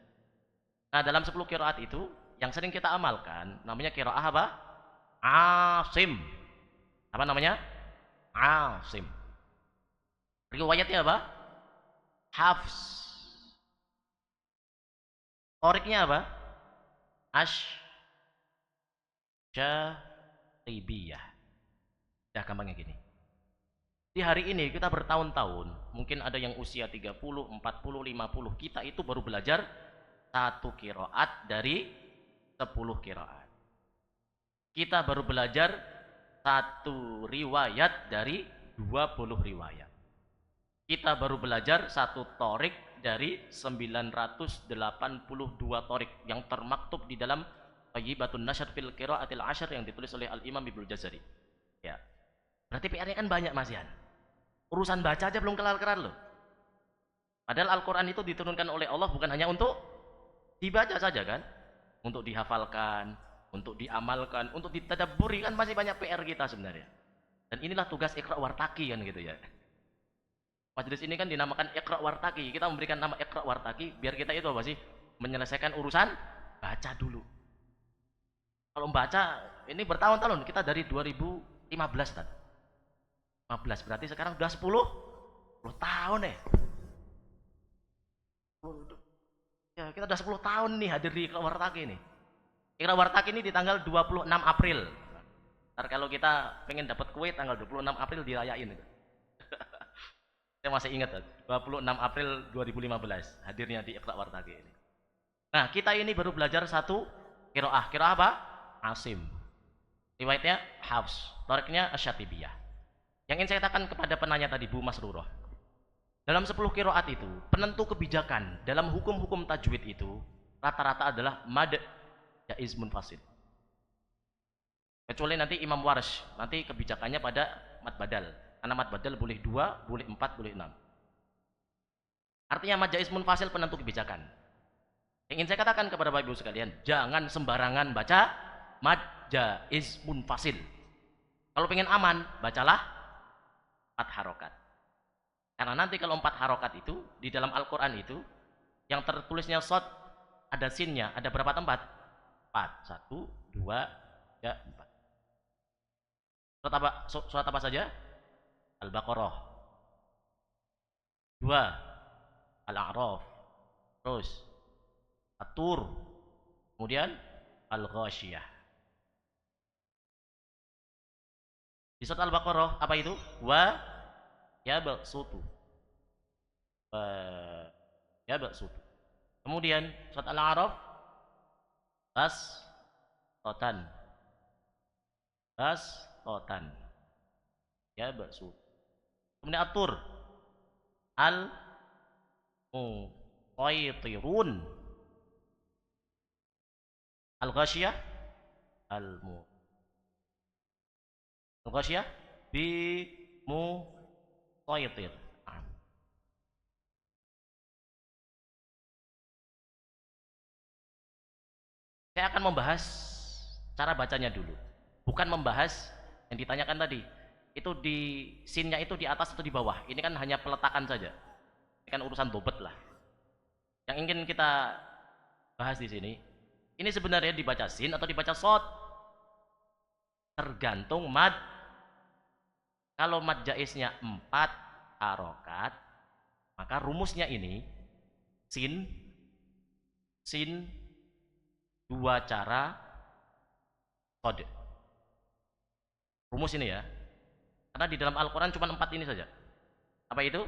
A: Nah, dalam 10 qiraat itu yang sering kita amalkan namanya qiraah apa? Asim. Apa namanya? Asim. Riwayatnya apa? Hafs. Toriknya apa? Ash-Syatibiyah. Ya gampangnya gini. Di hari ini kita bertahun-tahun, mungkin ada yang usia 30, 40, 50, kita itu baru belajar satu qiraat dari 10 qiraat. Kita baru belajar satu riwayat dari 20 riwayat. Kita baru belajar satu torik dari 982 torik yang termaktub di dalam Thayyibatun Nashr fil Qiraatil Ashr yang ditulis oleh Al-Imam Ibnu Jazari. Ya. Berarti PR-nya kan banyak, Mas Yan. Urusan baca aja belum kelar-kelar loh. Padahal Al-Quran itu diturunkan oleh Allah bukan hanya untuk dibaca saja kan, untuk dihafalkan, untuk diamalkan, untuk ditadabburi, kan masih banyak PR kita sebenarnya. Dan inilah tugas Iqra Wartaqi kan gitu ya. Majelis ini kan dinamakan Iqra Wartaqi. Kita memberikan nama Iqra Wartaqi biar kita itu apa sih? Menyelesaikan urusan baca dulu. Kalau membaca ini bertahun-tahun, kita dari 2015 kan. 15 berarti sekarang udah 10 tahun ya. Ya, kita udah 10 tahun nih hadir di Iqra Wartaqi ini. Iqra Wartaqi ini di tanggal 26 April. Ntar kalau kita pengen dapat kue tanggal 26 April dirayain itu. Saya masih ingat 26 April 2015 hadirnya di Iqra Wartaqi ini. Nah, kita ini baru belajar satu qiraah. Qiraah apa? Asim. Riwayatnya Hafs, toriknya Asy-Syatibiyah. Yang ingin saya katakan kepada penanya tadi, Bu Masrurah, dalam 10 qiraat itu, penentu kebijakan dalam hukum-hukum tajwid itu rata-rata adalah mad jaiz munfasil. Kecuali nanti Imam Warsh, nanti kebijakannya pada mad badal. Karena mad badal boleh 2, boleh 4, boleh 6. Artinya mad jaiz munfasil penentu kebijakan. Yang ingin saya katakan kepada Bapak Ibu sekalian, jangan sembarangan baca mad jaiz munfasil. Kalau pengen aman, bacalah 4 harokat. Karena nanti kalau 4 harokat itu di dalam Al-Quran itu yang tertulisnya shad ada sinnya, ada berapa tempat? 4. 1, 2, 3, 4. Surat apa saja? Al-Baqarah. 2. Al-A'raf. Terus At-Tur. Kemudian Al-Ghasyiyah. Di surat Al-Baqarah apa itu? Wa yabsutu. Yabsutu. Kemudian surat Al-A'raf totan. Yabsutu. Kemudian At-Tur al-muqaytirun. Al-Ghasyiyah Al-Ghasyiyah bi muqaytir. Saya akan membahas cara bacanya dulu, bukan membahas yang ditanyakan tadi. Itu di sinnya itu di atas atau di bawah. Ini kan hanya peletakan saja. Ini kan urusan bobot lah. Yang ingin kita bahas di sini, ini sebenarnya dibaca sin atau dibaca shad. Tergantung mad. Kalau mad jaiznya 4 harokat, maka rumusnya ini sin 2 cara shad. Rumus ini ya. Karena di dalam Al-Quran cuma 4 ini saja. Apa itu?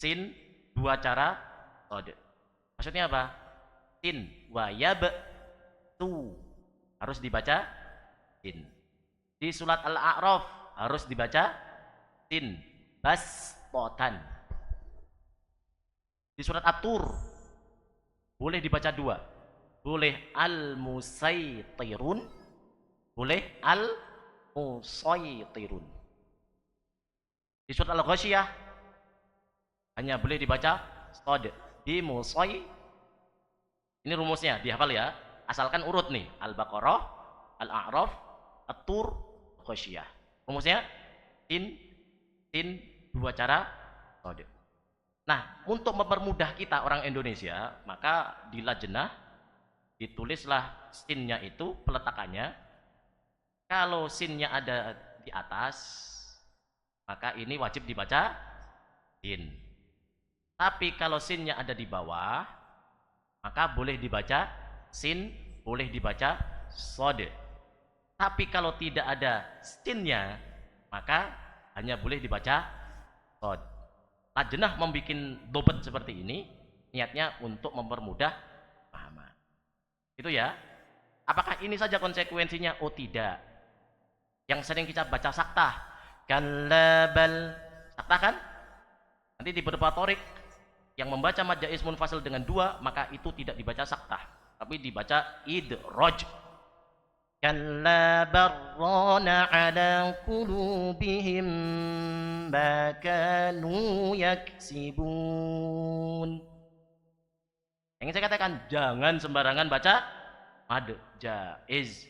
A: Sin 2 cara shad. Maksudnya apa? Sin wa yab tu harus dibaca sin. Di surat Al-A'raf harus dibaca sin bastotan. Di surat At-Tur boleh dibaca 2. Boleh al-musaytirun, boleh al-musaytirun. Di surat Al-Ghasyiyah hanya boleh dibaca shad di musay. Ini rumusnya, dihafal ya. Asalkan urut nih, Al-Baqarah, Al-A'raf, At-Tur, Ghasyiyah. Rumusnya sin, sin, dua cara sodek. Nah, untuk mempermudah kita orang Indonesia, maka di lajnah ditulislah sinnya itu peletakannya. Kalau sinnya ada di atas, maka ini wajib dibaca sin. Tapi kalau sinnya ada di bawah, maka boleh dibaca sin, boleh dibaca sod. Tapi kalau tidak ada sinnya, maka hanya boleh dibaca sod. Lajnah membuat dobat seperti ini, niatnya untuk mempermudah pahaman. Itu ya. Apakah ini saja konsekuensinya? Oh tidak. Yang sering kita baca saktah, kalabal, saktah kan? Nanti di beberapa torik yang membaca mad jaiz munfasil dengan dua, maka itu tidak dibaca saktah, tapi dibaca idraj. Kalla barrana ala qulubihim ma kanu yaksibun. Yang saya katakan, jangan sembarangan baca mad jaiz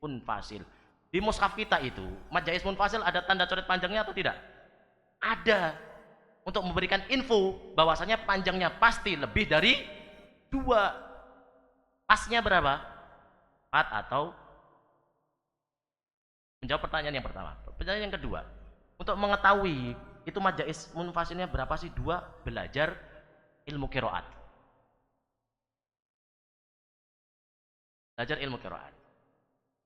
A: munfasil. Di mushaf kita itu mad jaiz munfasil ada tanda coret panjangnya atau tidak? Ada. Untuk memberikan info bahwasanya panjangnya pasti lebih dari 2. Pasnya berapa? 4 atau menjawab pertanyaan yang pertama. Pertanyaan yang kedua, untuk mengetahui itu mad jaiz munfasilnya berapa sih? 2, belajar ilmu qiraat. Belajar ilmu qiraat.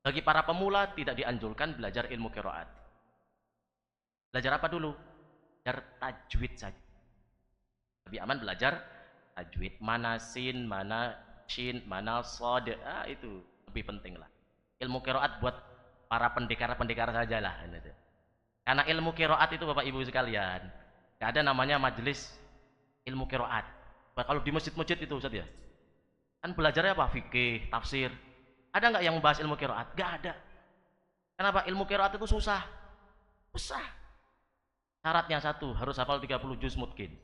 A: Bagi para pemula tidak dianjurkan belajar ilmu qiraat. Belajar apa dulu? Belajar tajwid saja. Lebih aman belajar tajwid. Mana sin, mana shin, mana shad. Itu lebih penting lah. Ilmu qiraat buat para pendekar-pendekar saja lah. Karena ilmu qiraat itu Bapak Ibu sekalian, gak ada namanya majelis ilmu qiraat. Kalau di masjid-masjid itu Ustaz ya, kan belajarnya apa? Fikih, tafsir. Ada nggak yang membahas ilmu qiraat? Gak ada. Kenapa? Ilmu qiraat itu susah. Susah. Syaratnya satu, harus hafal 30 juz mungkin.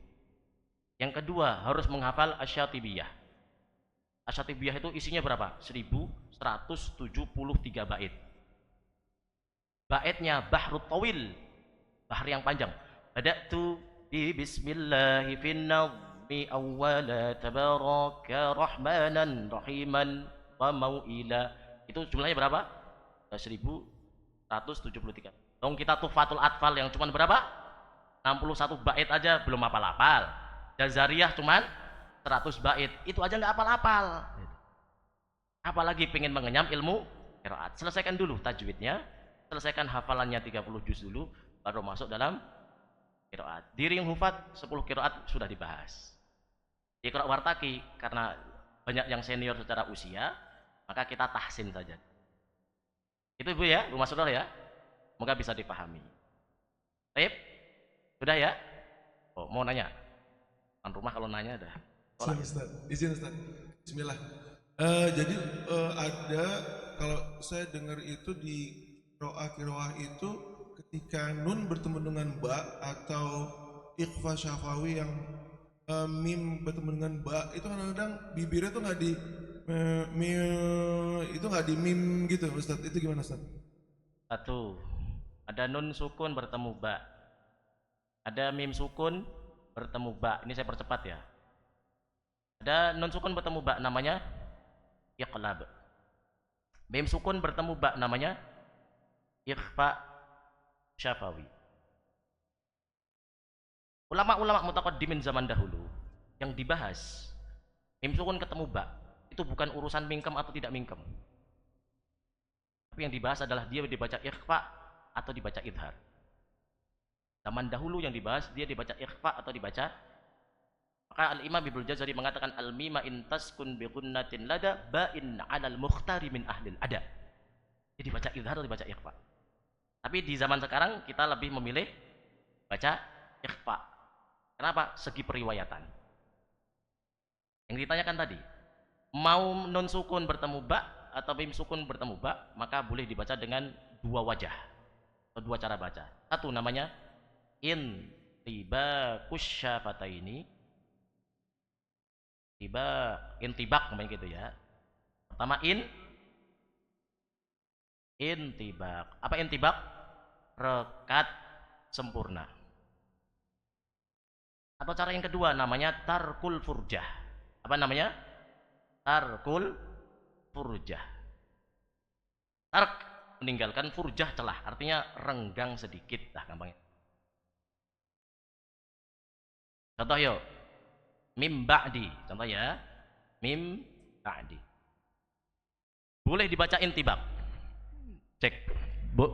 A: Yang kedua, harus menghafal Asy-Syatibiyah. Asy-Syatibiyah itu isinya berapa? 1173 bait. Baitnya bahrut tawil, bahar yang panjang. Bada'tu bi bismillahi fin nazmi awwala tabaraka rahmanan rahiman wa mau'ila. Itu jumlahnya berapa? 1173. Dong kita tufatul atfal yang cuman berapa? 61 bait aja belum hafal-hafal. Jazariyah cuman 100 bait. Itu aja nggak hafal-hafal. Apalagi pengen mengenyam ilmu qiraat. Selesaikan dulu tajwidnya, selesaikan hafalannya 30 juz dulu, baru masuk dalam qiraat. Diri yang hufat 10 qiraat sudah dibahas. Di qiraat wartaki karena banyak yang senior secara usia, maka kita tahsin saja. Itu Bu ya, Bu Mas Saudara ya. Semoga bisa dipahami. Baik? Sudah ya? Oh, mau nanya? Tuan rumah kalau nanya dah.
B: Ustaz, izin Ustaz. Bismillah. Jadi ada, kalau saya dengar itu di kiroah itu ketika nun bertemu dengan ba atau ikhfa syafawi yang mim bertemu dengan ba, itu kadang-kadang bibirnya tuh nggak di itu nggak di mim gitu Ustaz. Itu gimana Ustaz?
A: Satu, ada nun sukun bertemu ba, ada mim sukun bertemu ba. Ini saya percepat ya. Ada nun sukun bertemu ba namanya iqlab. Mim sukun bertemu ba namanya ikhfa syafawi. Ulama-ulama mutaqaddimin zaman dahulu yang dibahas mim sukun ketemu ba itu bukan urusan mingkem atau tidak mingkem. Tapi yang dibahas adalah dia dibaca ikhfa atau dibaca idhar. Zaman dahulu yang dibahas dia dibaca ikhfa atau dibaca. Maka Al-Imam Ibnu Jazari mengatakan al-mima in taskun bi ghunnatin lada ba'in 'alal mukhtari min ahlil ada. Jadi dibaca idhar atau dibaca ikhfa. Tapi di zaman sekarang kita lebih memilih baca ikhfa. Kenapa? Segi periwayatan. Yang ditanyakan tadi, mau nun sukun bertemu ba atau mim sukun bertemu ba, maka boleh dibaca dengan dua wajah atau dua cara baca. Satu namanya in tiba kusyafataini, intibak namanya gitu ya. Pertama intibak. Apa intibak? Rekat sempurna. Atau cara yang kedua namanya tarkul furjah. Apa namanya? Tarkul furjah. Tark meninggalkan, furjah celah, artinya renggang sedikit lah gampangnya. Contoh yuk, mim ba'di, contoh ya, mim ba'di. Boleh dibaca intibak. Cek, bu,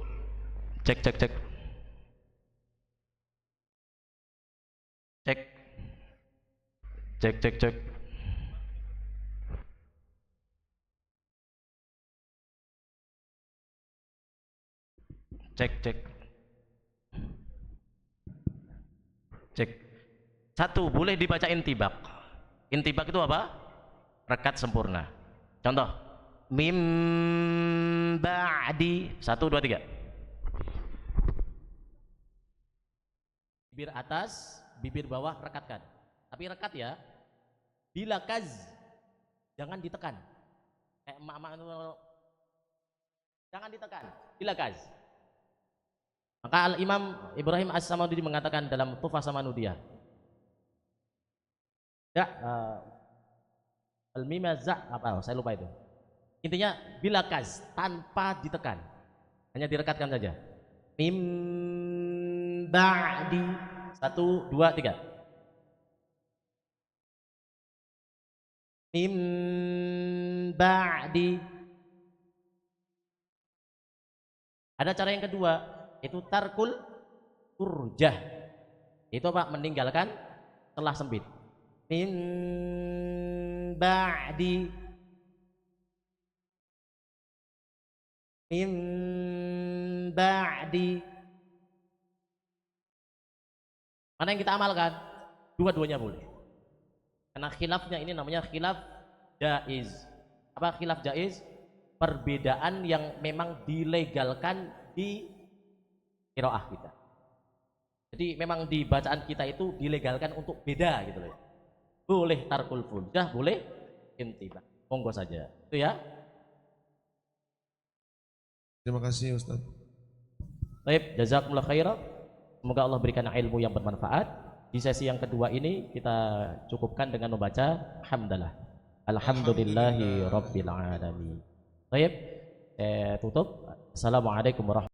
A: cek, cek, cek, cek, cek, cek, cek. Cek, cek, cek. Satu, boleh dibaca intibak. Intibak itu apa? Rekat sempurna. Contoh, mim ba'di. 1, 2, 3. Bibir atas, bibir bawah rekatkan. Tapi rekat ya. Bila kaz, jangan ditekan. Kayak emak-emak itu, jangan ditekan. Bila kaz. Maka Al-Imam Ibrahim As-Samadudi mengatakan dalam Tuhfah Samanudiyah, ya, al-mimazza apa? Saya lupa itu. Intinya bila kaz, tanpa ditekan, hanya direkatkan saja. Mim ba'di. 1, 2, 3. Mim ba'di. Ada cara yang kedua, itu tarkul furjah. Itu apa? Meninggalkan celah sempit. Min ba'di. Min ba'di. Mana yang kita amalkan? Dua-duanya boleh. Karena khilafnya ini namanya khilaf jaiz. Apa khilaf jaiz? Perbedaan yang memang dilegalkan di qiraah kita. Jadi memang di bacaan kita itu dilegalkan untuk beda gitu loh. Boleh tarkul furjah, boleh intibak. Monggo saja. Itu ya.
B: Terima kasih Ustaz.
A: Baik, jazakumullah khairan. Semoga Allah berikan ilmu yang bermanfaat. Di sesi yang kedua ini kita cukupkan dengan membaca hamdalah. Alhamdulillahi rabbil alamin. Baik, tutup. Assalamualaikum warahmatullahi wabarakatuh.